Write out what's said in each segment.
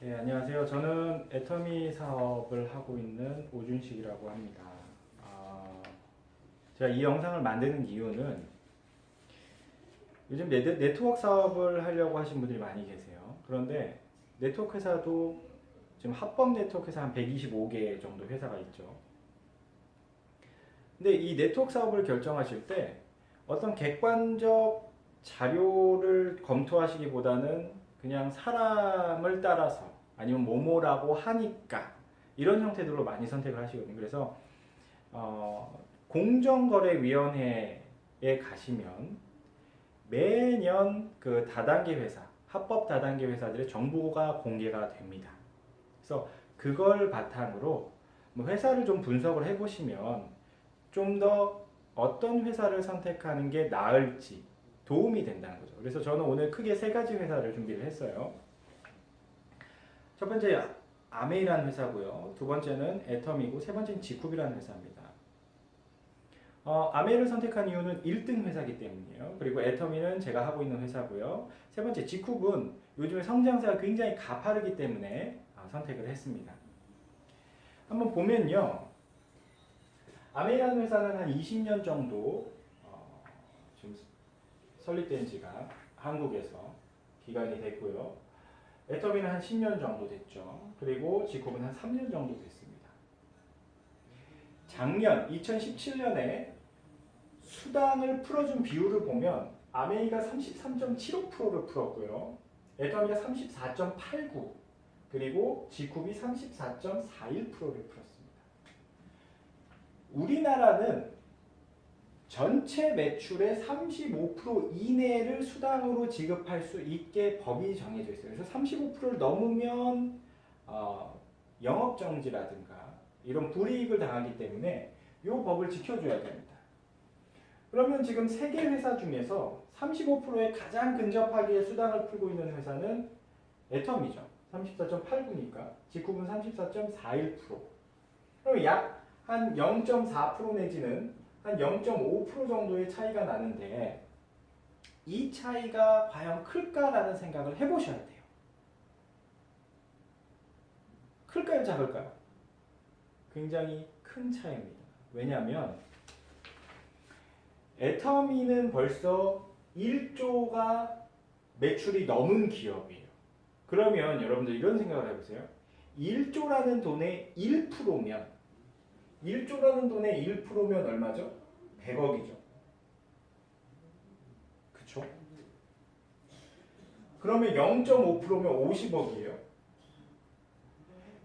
네, 안녕하세요. 저는 애터미 사업을 하고 있는 오준식이라고 합니다. 제가 이 영상을 만드는 이유는 요즘 네트워크 사업을 하려고 하신 분들이 많이 계세요. 그런데 네트워크 회사도 지금 합법 네트워크 회사 한 125개 정도 회사가 있죠. 근데 이 네트워크 사업을 결정하실 때 어떤 객관적 자료를 검토하시기보다는 그냥 사람을 따라서 아니면 뭐뭐라고 하니까 이런 형태들로 많이 선택을 하시거든요. 그래서 공정거래위원회에 가시면 매년 그 다단계 회사, 합법 다단계 회사들의 정보가 공개가 됩니다. 그래서 그걸 바탕으로 뭐 회사를 좀 분석을 해보시면 좀 더 어떤 회사를 선택하는 게 나을지 도움이 된다는 거죠. 그래서 저는 오늘 크게 세 가지 회사를 준비를 했어요. 첫 번째 아메이라는 회사고요. 두 번째는 애텀이고 세 번째는 지쿱이라는 회사입니다. 아메이를 선택한 이유는 1등 회사이기 때문이에요. 그리고 애터미는 제가 하고 있는 회사고요. 세 번째 지쿱은 요즘에 성장세가 굉장히 가파르기 때문에 선택을 했습니다. 한번 보면요. 아메이라는 회사는 한 20년 정도 지금 설립된 지가 한국에서 기간이 됐고요. 애터미는 한 10년 정도 됐죠. 그리고 지쿱은 한 3년 정도 됐습니다. 작년 2017년에 수당을 풀어준 비율을 보면 아메이가 33.75%를 풀었고요. 애터미가 34.89 그리고 지쿱이 34.41%를 풀었습니다. 우리나라는 전체 매출의 35% 이내를 수당으로 지급할 수 있게 법이 정해져 있어요. 그래서 35%를 넘으면 영업정지라든가 이런 불이익을 당하기 때문에 이 법을 지켜줘야 됩니다. 그러면 지금 세계 회사 중에서 35%에 가장 근접하게 수당을 풀고 있는 회사는 애텀이죠. 34.89니까 지쿱은 34.41%. 그럼 약 한 0.4% 내지는 한 0.5% 정도의 차이가 나는데 이 차이가 과연 클까라는 생각을 해보셔야 돼요. 클까요? 작을까요? 굉장히 큰 차이입니다. 왜냐하면 애터미는 벌써 1조가 매출이 넘은 기업이에요. 그러면 여러분들 이런 생각을 해보세요. 1조라는 돈의 1%면 1조라는 돈의 1%면 얼마죠? 100억이죠. 그쵸? 그러면 0.5%면 50억이에요.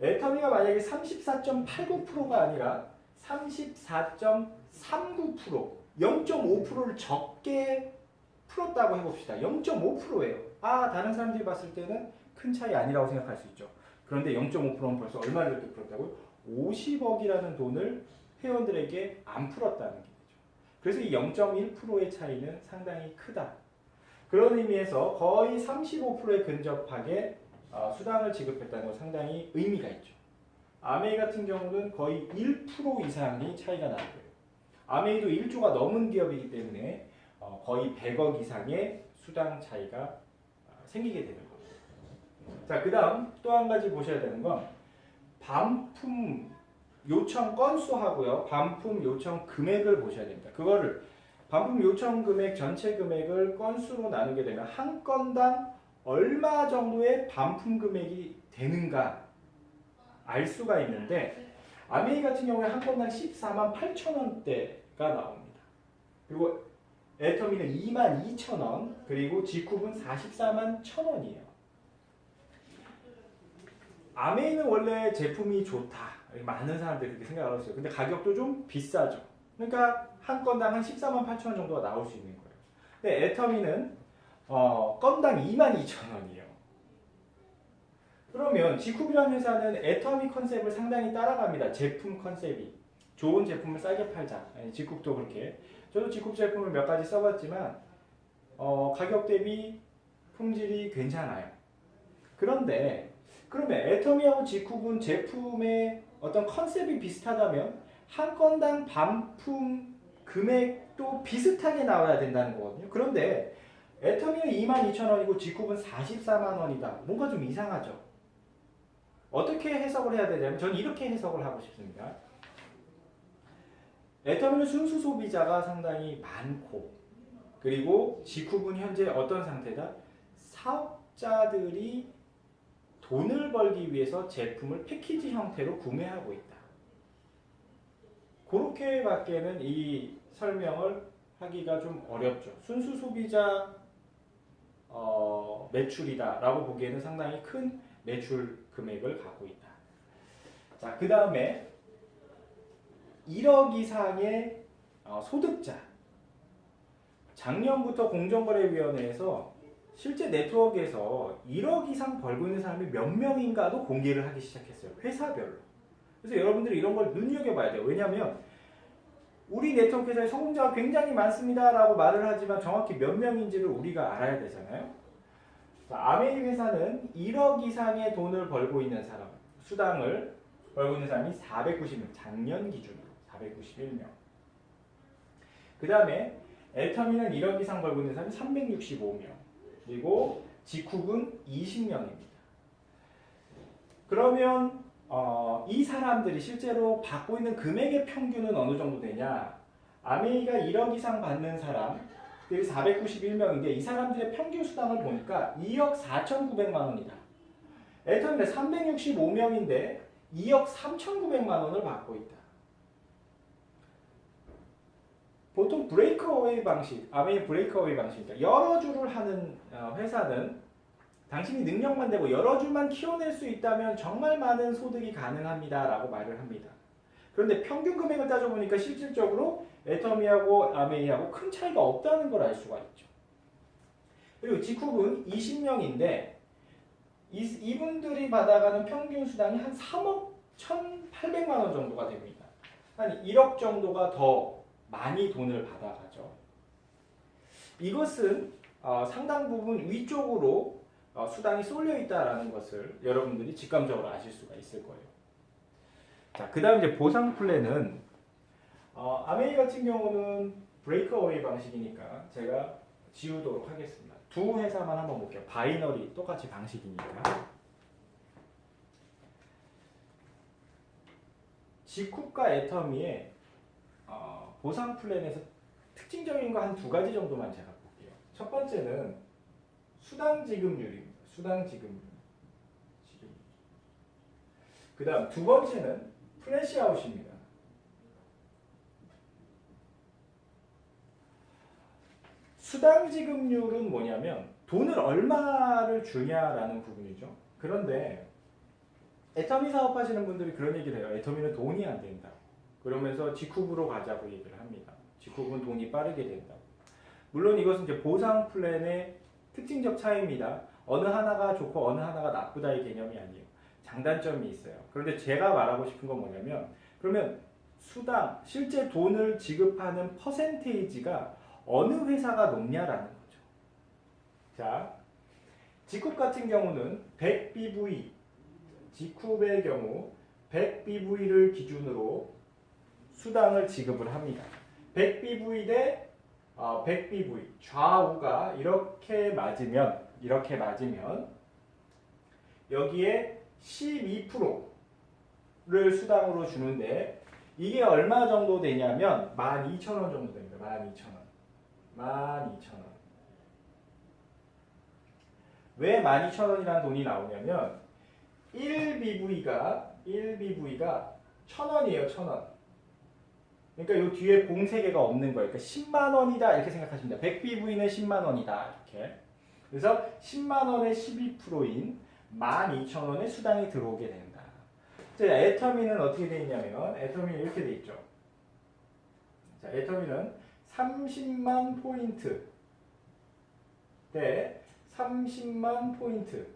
애터미가 만약에 34.89%가 아니라 34.39% 0.5%를 적게 풀었다고 해봅시다. 0.5%예요. 다른 사람들이 봤을 때는 큰 차이 아니라고 생각할 수 있죠. 그런데 0.5%는 벌써 얼마를 이렇게 풀었다고요? 50억이라는 돈을 회원들에게 안 풀었다는 거죠. 그래서 이 0.1%의 차이는 상당히 크다. 그런 의미에서 거의 35%에 근접하게 수당을 지급했다는 건 상당히 의미가 있죠. 아메이 같은 경우는 거의 1% 이상이 차이가 나는 거예요. 아메이도 1조가 넘은 기업이기 때문에 거의 100억 이상의 수당 차이가 생기게 되는 겁니다. 자, 그 다음 또 한 가지 보셔야 되는 건 반품 요청 건수하고요. 반품 요청 금액을 보셔야 됩니다. 그거를 반품 요청 금액 전체 금액을 건수로 나누게 되면 한 건당 얼마 정도의 반품 금액이 되는가 알 수가 있는데 아메이 같은 경우에 한 건당 14만 8천 원대가 나옵니다. 그리고 애터미는 2만 2천 원, 그리고 지쿱은 44만 1천 원이에요. 아메이는 원래 제품이 좋다. 많은 사람들이 그렇게 생각을 했어요. 근데 가격도 좀 비싸죠. 그러니까 한 건당 한 14만 8천 원 정도가 나올 수 있는 거예요. 근데 애터미는 건당 2만 2천 원이에요. 그러면 지쿱이라는 회사는 애터미 컨셉을 상당히 따라갑니다. 제품 컨셉이. 좋은 제품을 싸게 팔자. 지쿱도 그렇게. 저도 지쿱 제품을 몇 가지 써봤지만 가격 대비 품질이 괜찮아요. 그런데 그러면 애터미하고 지쿱은 제품의 어떤 컨셉이 비슷하다면 한 건당 반품 금액도 비슷하게 나와야 된다는 거거든요. 그런데 애터미는 22,000원이고 지쿱은 44만 원이다. 뭔가 좀 이상하죠. 어떻게 해석을 해야 되냐면 저는 이렇게 해석을 하고 싶습니다. 애터미는 순수 소비자가 상당히 많고 그리고 지쿠분 현재 어떤 상태다? 사업자들이 돈을 벌기 위해서 제품을 패키지 형태로 구매하고 있다. 그렇게밖에는 이 설명을 하기가 좀 어렵죠. 순수 소비자 매출이다라고 보기에는 상당히 큰 매출 금액을 갖고 있다. 자, 그 다음에 1억 이상의 소득자. 작년부터 공정거래위원회에서 실제 네트워크에서 1억 이상 벌고 있는 사람이 몇 명인가도 공개를 하기 시작했어요. 회사별로. 그래서 여러분들이 이런 걸 눈여겨봐야 돼요. 왜냐하면 우리 네트워크에서의 성공자가 굉장히 많습니다라고 말을 하지만 정확히 몇 명인지를 우리가 알아야 되잖아요. 아메이 회사는 1억 이상의 돈을 벌고 있는 사람, 수당을 벌고 있는 사람이 490명, 작년 기준으로 491명. 그 다음에 애터미는 1억 이상 벌고 있는 사람이 365명, 그리고 지쿡은 20명입니다. 그러면 이 사람들이 실제로 받고 있는 금액의 평균은 어느 정도 되냐? 아메이가 1억 이상 받는 사람들이 491명인데 이 사람들의 평균 수당을 보니까 2억 4,900만 원이다. 애터미는 365명인데 2억 3,900만 원을 받고 있다. 보통 브레이크어웨이 방식, 아메이 브레이크어웨이 방식이니까 여러 주를 하는 회사는 당신이 능력만 되고 여러 주만 키워낼 수 있다면 정말 많은 소득이 가능합니다 라고 말을 합니다. 그런데 평균 금액을 따져보니까 실질적으로 애터미하고 아메이하고 큰 차이가 없다는 걸 알 수가 있죠. 그리고 지쿡은 20명인데 이분들이 받아가는 평균 수당이 한 3억 1,800만 원 정도가 됩니다. 한 1억 정도가 더 많이 돈을 받아가죠. 이것은 상당 부분 위쪽으로 수당이 쏠려 있다라는 것을 여러분들이 직감적으로 아실 수가 있을 거예요. 자, 그다음 이제 보상 플랜은 아메이 같은 경우는 브레이크어웨이 방식이니까 제가 지우도록 하겠습니다. 두 회사만 한번 볼게요. 바이너리 똑같이 방식이니까. 지쿡과 애터미의 보상 플랜에서 특징적인 거 한 두 가지 정도만 제가 볼게요. 첫 번째는 수당 지급률입니다. 수당 지급률. 그 다음 두 번째는 플래시 아웃입니다. 수당 지급률은 뭐냐면 돈을 얼마를 주냐라는 부분이죠. 그런데 애터미 사업하시는 분들이 그런 얘기를 해요. 애터미는 돈이 안 된다. 그러면서 지쿡으로 가자고 얘기를 합니다. 지쿡은 돈이 빠르게 된다고. 물론 이것은 이제 보상 플랜의 특징적 차이입니다. 어느 하나가 좋고 어느 하나가 나쁘다의 개념이 아니에요. 장단점이 있어요. 그런데 제가 말하고 싶은 건 뭐냐면 그러면 수당, 실제 돈을 지급하는 퍼센테이지가 어느 회사가 높냐라는 거죠. 자, 지쿡 같은 경우는 100BV, 지쿡의 경우 100BV를 기준으로 수당을 지급을 합니다. 100BV 대 100BV 좌우가 이렇게 맞으면 여기에 12%를 수당으로 주는데 이게 얼마 정도 되냐면 12,000원 정도 됩니다. 12,000원. 왜 12,000원이라는 돈이 나오냐면 1BV가 1,000원이에요. 1,000원. 그러니까 이 뒤에 공 3개가 없는 거예요. 그러니까 10만 원이다 이렇게 생각하시면 돼요. 100BV는 10만 원이다 이렇게. 그래서 10만 원의 12%인 12,000원의 수당이 들어오게 된다. 자, 애터미는 어떻게 되어 있냐면 애터미는 이렇게 되어 있죠. 자, 애터미는 30만 포인트 대 30만 포인트를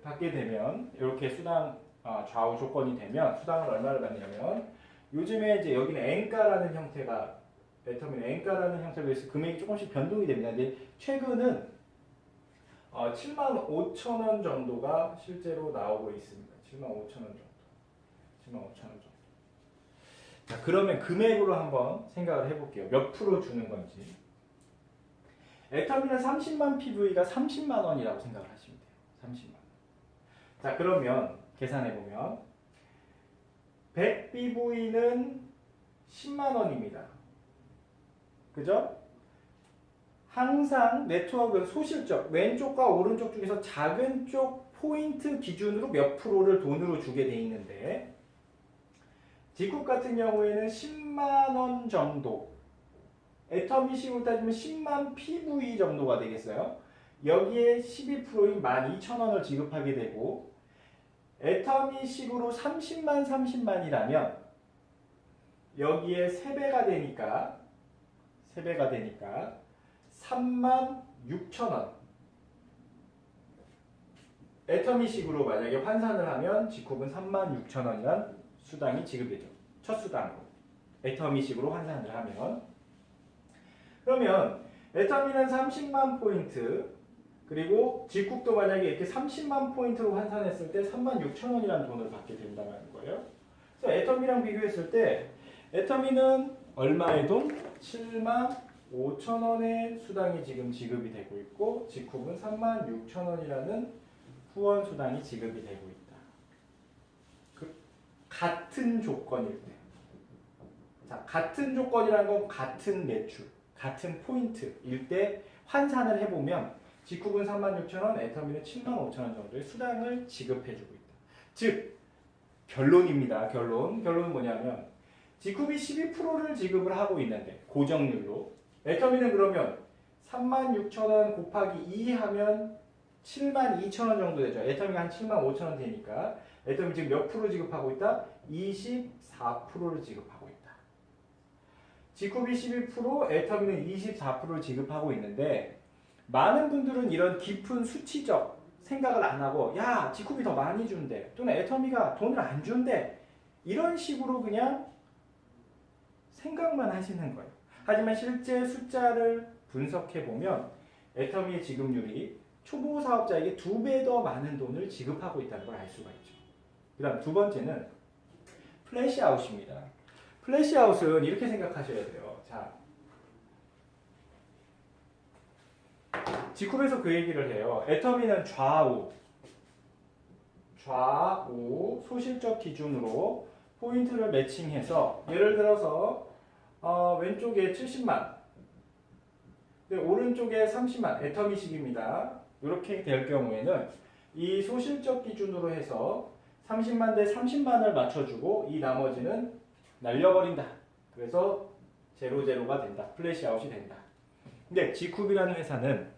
받게 되면 이렇게 수당 좌우 조건이 되면 수당을 얼마를 받냐면 요즘에 이제 여기는 엔가라는 형태가 애터미는 엔가라는 형태로 해서 금액이 조금씩 변동이 됩니다. 근데 최근은 75,000원 정도가 실제로 나오고 있습니다. 75,000원 정도. 자, 그러면 금액으로 한번 생각을 해볼게요. 몇 프로 주는 건지. 애터미는 30만 PV가 30만 원이라고 생각을 하시면 돼요. 30만 원. 자, 그러면 계산해 보면 100BV는 10만 원입니다. 그죠? 항상 네트워크는 소실적, 왼쪽과 오른쪽 중에서 작은 쪽 포인트 기준으로 몇 프로를 돈으로 주게 돼 있는데, 지쿰 같은 경우에는 10만 원 정도, 애터미식으로 따지면 10만 PV 정도가 되겠어요. 여기에 12%인 12,000원을 지급하게 되고, 애터미식으로 30만이라면 여기에 3배가 되니까 36,000원. 애터미식으로 만약에 환산을 하면 지쿰은 36,000원이란 수당이 지급되죠. 첫 수당으로. 애터미식으로 환산을 하면. 그러면 애터미는 30만 포인트, 그리고 지쿰도 만약에 이렇게 30만 포인트로 환산했을 때 36,000원이라는 돈을 받게 된다는 거예요. 그래서 애터미랑 비교했을 때 애터미는 얼마의 돈? 75,000원의 수당이 지금 지급이 되고 있고, 지쿰은 36,000원이라는 후원 수당이 지급이 되고 있다. 같은 조건일 때. 자, 같은 조건이라는 건 같은 매출, 같은 포인트일 때 환산을 해보면 지쿰은 36,000원, 애터미는 75,000원 정도의 수당을 지급해주고 있다. 즉, 결론입니다. 결론은 뭐냐면 지쿰이 12%를 지급을 하고 있는데 고정률로, 애터미는 그러면 36,000원 곱하기 2 하면 72,000원 정도 되죠. 애터미가 한 75,000원 되니까 애터미 지금 몇 프로 지급하고 있다? 24%를 지급하고 있다. 지쿰이 12%, 애터미는 24%를 지급하고 있는데, 많은 분들은 이런 깊은 수치적 생각을 안 하고, 야, 지쿰이 더 많이 준대, 또는 애터미가 돈을 안 준대, 이런 식으로 그냥 생각만 하시는 거예요. 하지만 실제 숫자를 분석해 보면 애터미의 지급률이 초보 사업자에게 2배 더 많은 돈을 지급하고 있다는 걸 알 수가 있죠. 그 다음 두 번째는 플래시아웃입니다. 플래시아웃은 이렇게 생각하셔야 돼요. 자, 지쿰에서 그 얘기를 해요. 애터미는 좌우 소실적 기준으로 포인트를 매칭해서, 예를 들어서 왼쪽에 70만, 오른쪽에 30만, 애터미식입니다. 이렇게 될 경우에는 이 소실적 기준으로 해서 30만 대 30만을 맞춰주고 이 나머지는 날려버린다. 그래서 제로가 된다. 플래시아웃이 된다. 근데 지쿰이라는 회사는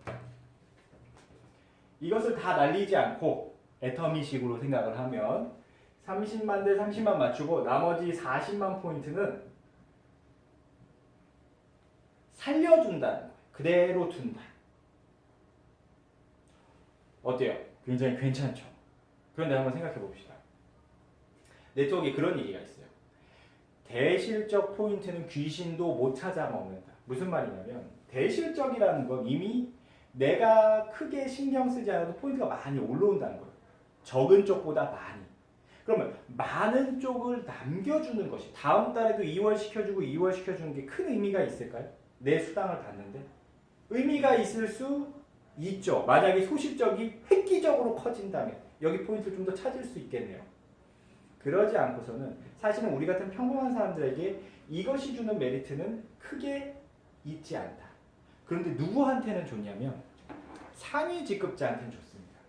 이것을 다 날리지 않고 애터미식으로 생각을 하면 30만 대 30만 맞추고 나머지 40만 포인트는 살려준다는 거예요. 그대로 둔다. 어때요? 굉장히 괜찮죠? 그런데 한번 생각해 봅시다. 네트워크에 그런 얘기가 있어요. 대실적 포인트는 귀신도 못 찾아 먹는다. 무슨 말이냐면 대실적이라는 건 이미 내가 크게 신경 쓰지 않아도 포인트가 많이 올라온다는 거예요. 적은 쪽보다 많이. 그러면 많은 쪽을 남겨주는 것이, 다음 달에도 2월 시켜주는 게 큰 의미가 있을까요? 내 수당을 받는데 의미가 있을 수 있죠. 만약에 소실적이 획기적으로 커진다면 여기 포인트를 좀 더 찾을 수 있겠네요. 그러지 않고서는 사실은 우리 같은 평범한 사람들에게 이것이 주는 메리트는 크게 있지 않다. 그런데 누구한테는 좋냐면 상위 직급자한테는 좋습니다.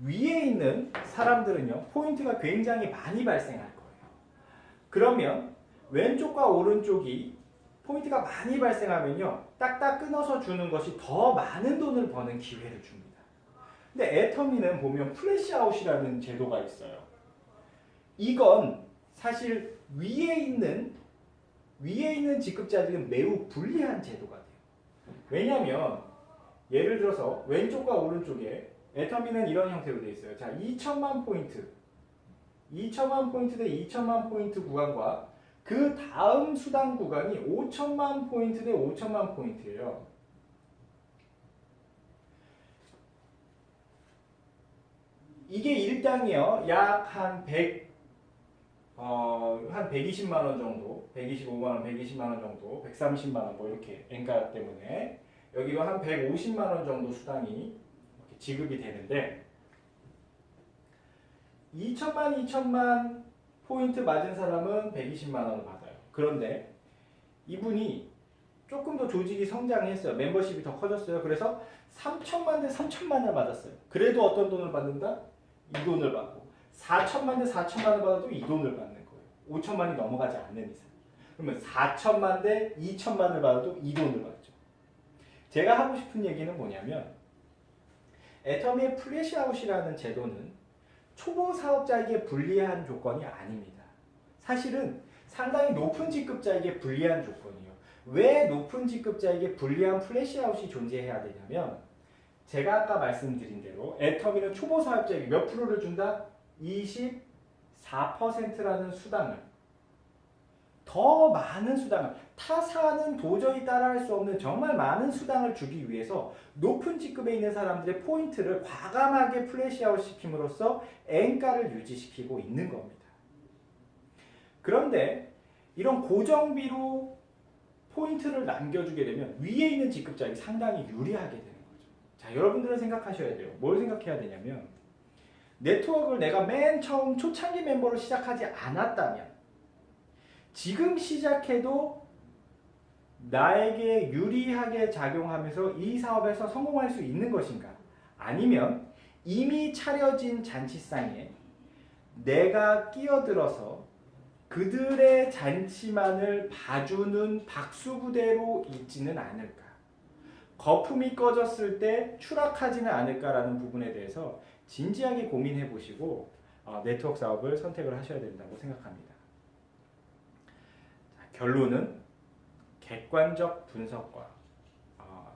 위에 있는 사람들은요, 포인트가 굉장히 많이 발생할 거예요. 그러면 왼쪽과 오른쪽이 포인트가 많이 발생하면요, 딱딱 끊어서 주는 것이 더 많은 돈을 버는 기회를 줍니다. 근데 애터미는 보면 플래시아웃이라는 제도가 있어요. 이건 사실 위에 있는 직급자들은 매우 불리한 제도가 돼요. 왜냐하면 예를 들어서 왼쪽과 오른쪽에 애터미는 이런 형태로 되어 있어요. 자, 2천만 포인트 대 2천만 포인트 구간과 그 다음 수당 구간이 5천만 포인트 대 5천만 포인트예요. 이게 일당이요. 약 한 120만 원 정도, 125만 원, 120만 원 정도, 130만 원 뭐 이렇게 엔가 때문에 여기가 한 150만 원 정도 수당이 이렇게 지급이 되는데, 2천만 포인트 맞은 사람은 120만 원을 받아요. 그런데 이분이 조금 더 조직이 성장했어요. 멤버십이 더 커졌어요. 그래서 3천만 대 3천만을 받았어요. 그래도 어떤 돈을 받는다? 이 돈을 받고 4천만 대 4천만을 받아도 이 돈을 받는 거예요. 5천만이 넘어가지 않는 이상. 그러면 4천만 대 2천만을 받아도 이 돈을 받죠. 제가 하고 싶은 얘기는 뭐냐면 애터미의 플래시아웃이라는 제도는 초보 사업자에게 불리한 조건이 아닙니다. 사실은 상당히 높은 직급자에게 불리한 조건이에요. 왜 높은 직급자에게 불리한 플래시아웃이 존재해야 되냐면 제가 아까 말씀드린 대로 애터미는 초보 사업자에게 몇 프로를 준다? 24%라는 수당을, 더 많은 수당을, 타사는 도저히 따라할 수 없는 정말 많은 수당을 주기 위해서 높은 직급에 있는 사람들의 포인트를 과감하게 플래시아웃 시킴으로써 N가를 유지시키고 있는 겁니다. 그런데 이런 고정비로 포인트를 남겨주게 되면 위에 있는 직급자에게 상당히 유리하게 되는 거죠. 자, 여러분들은 생각하셔야 돼요. 뭘 생각해야 되냐면 네트워크를 내가 맨 처음 초창기 멤버로 시작하지 않았다면 지금 시작해도 나에게 유리하게 작용하면서 이 사업에서 성공할 수 있는 것인가? 아니면 이미 차려진 잔치상에 내가 끼어들어서 그들의 잔치만을 봐주는 박수부대로 있지는 않을까? 거품이 꺼졌을 때 추락하지는 않을까라는 부분에 대해서 진지하게 고민해 보시고 네트워크 사업을 선택을 하셔야 된다고 생각합니다. 자, 결론은 객관적 분석과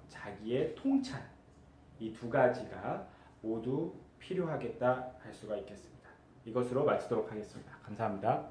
자기의 통찰, 이 두 가지가 모두 필요하겠다 할 수가 있겠습니다. 이것으로 마치도록 하겠습니다. 감사합니다.